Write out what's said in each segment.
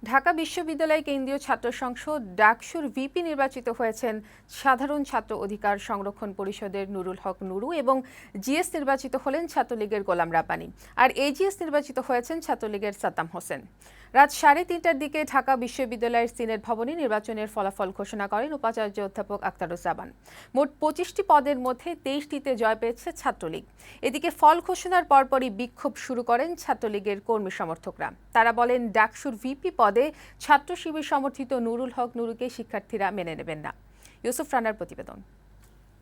ঢাকা বিশ্ববিদ্যালয় কেন্দ্রীয় ছাত্র সংসদ ডাকসুর ভিপি নির্বাচিত হয়েছেন সাধারণ ছাত্র অধিকার সংরক্ষণ পরিষদের নুরুল হক নুরু এবং জিএস নির্বাচিত হলেন ছাত্রলীগের গোলাম রাব্বানী। আর এজিএস নির্বাচিত হয়েছেন ছাত্রলীগের সাদ্দাম হোসেন। রাত 3:30টার দিকে ঢাকা বিশ্ববিদ্যালয়ের সিনেট ভবনে নির্বাচনের ফলাফল ঘোষণা করেন উপাচার্য অধ্যাপক আখতারুজ্জামান। মোট 25টি পদের মধ্যে 23টিতে জয় পেয়েছে ছাত্রলীগ। এদিকে ফল ঘোষণার পরপরই বিক্ষোভ শুরু করেন ছাত্রলীগের কর্মী সমর্থকরা। তারা বলেন, ডাকসুর ভিপি পদে ছাত্র শিবির সমর্থিত নুরুল হক নুরুকে শিক্ষার্থীরা মেনে নেবেন না। ইউসুফ রানার প্রতিবেদন।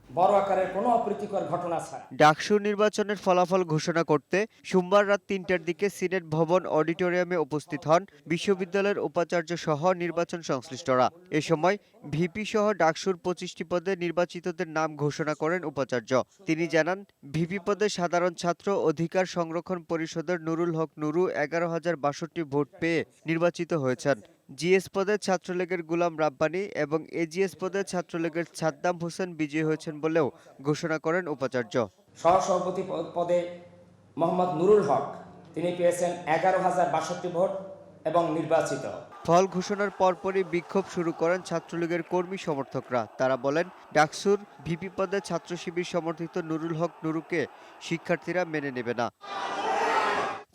বড় আকারের কোনো অপ্রীতিকর ঘটনা ছাড়া ডাকসু নির্বাচনের ফলাফল ঘোষণা করতে সোমবার রাত 3টার দিকে সিনেট ভবন অডিটোরিয়ামে উপস্থিত হন বিশ্ববিদ্যালয়ের উপাচার্য সহ নির্বাচন সংশ্লিষ্টরা। এ সময় ভিপি সহ ডাকসুর 25টি পদে নির্বাচিতদের নাম ঘোষণা করেন উপাচার্য। তিনি জানান, ভিপি পদে সাধারণ ছাত্র অধিকার সংরক্ষণ পরিষদের নুরুল হক নুরু 11,062 ভোট পেয়ে নির্বাচিত হয়েছেন। জিএস পদে ছাত্রলীগের গোলাম রাব্বানী এবং এজিএস পদে ছাত্রলীগের সাদ্দাম হোসেন বিজয়ী হয়েছেন বলেও ঘোষণা করেন উপাচার্য। সহসভাপতি পদে মোহাম্মদ নুরুল হক তিনি পেয়েছেন 11,062 ভোট এবং নির্বাচিত। ফল ঘোষণার পরপরই বিক্ষোভ শুরু করেন ছাত্রলীগের কর্মী সমর্থকরা। তারা বলেন, ডাকসুর ভিপি পদে ছাত্র শিবির সমর্থিত নুরুল হক নুরুকে শিক্ষার্থীরা মেনে নেবে না।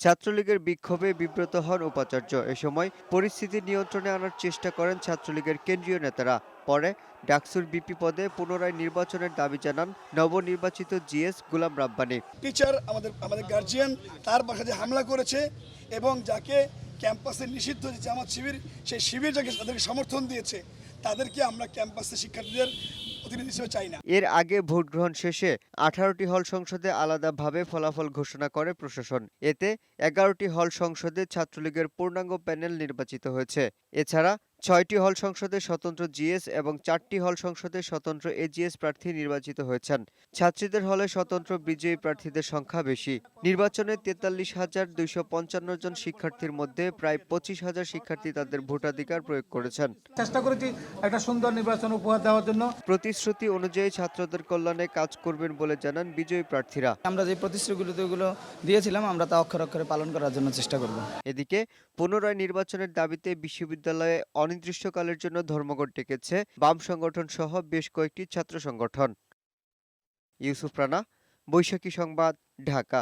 ছাত্রলীগের বিক্ষোভে বিব্রত হন উপাচার্য। এ সময় পরিস্থিতি নিয়ন্ত্রণে আনার চেষ্টা করেন ছাত্রলীগের কেন্দ্রীয় নেতারা। পরে ডাকসুর বিপি পদে পুনরায় নির্বাচনের দাবি জানান নবনির্বাচিত জিএস গোলাম রাব্বানী। টিচার আমাদের গার্জিয়ান তার বাসায় যে হামলা করেছে এবং যাকে ক্যাম্পাসে নিষিদ্ধ যে জামাত শিবির, সেই শিবির যাকে তাদেরকে সমর্থন দিয়েছে, তাদেরকে আমরা ক্যাম্পাসে শিক্ষার্থীদের প্রতিনিধি হিসেবে চাই না। এর আগে ভোট গ্রহণ শেষে 18টি হল সংসদে আলাদাভাবে ফলাফল ঘোষণা করে প্রশাসন। এতে 11টি হল সংসদে ছাত্রলীগের পূর্ণাঙ্গ প্যানেল নির্বাচিত হয়েছে। এছাড়া 6টি হল সংসদে স্বতন্ত্র জিএস এবং 4টি হল সংসদে স্বতন্ত্র এজিএস প্রার্থী নির্বাচিত হয়েছেন। ছাত্রীদের হলে স্বতন্ত্র বিজয়ী প্রার্থীদের সংখ্যা বেশি। নির্বাচনে 43,255 জন শিক্ষার্থীর মধ্যে প্রায় 25,000 শিক্ষার্থী তাদের ভোটাধিকার প্রয়োগ করেছেন। চেষ্টা করেছি একটা সুন্দর নির্বাচন উপহার দেওয়ার জন্য। প্রতিশ্রুতি অনুযায়ী ছাত্রদের কল্যাণে কাজ করবেন বলে জানান বিজয়ী প্রার্থীরা। আমরা যে প্রতিশ্রুতিগুলো দিয়েছিলাম আমরা তা অক্ষরে অক্ষরে পালন করার জন্য চেষ্টা করব। এদিকে পুনরায় নির্বাচনের দাবিতে বিশ্ববিদ্যালয়ে অনির্দিষ্টকালের জন্য ধর্মঘট ডেকেছে বাম সংগঠন সহ বেশ কয়েকটি ছাত্র সংগঠন। ইউসুফ রানা, বৈশাখী সংবাদ, ঢাকা।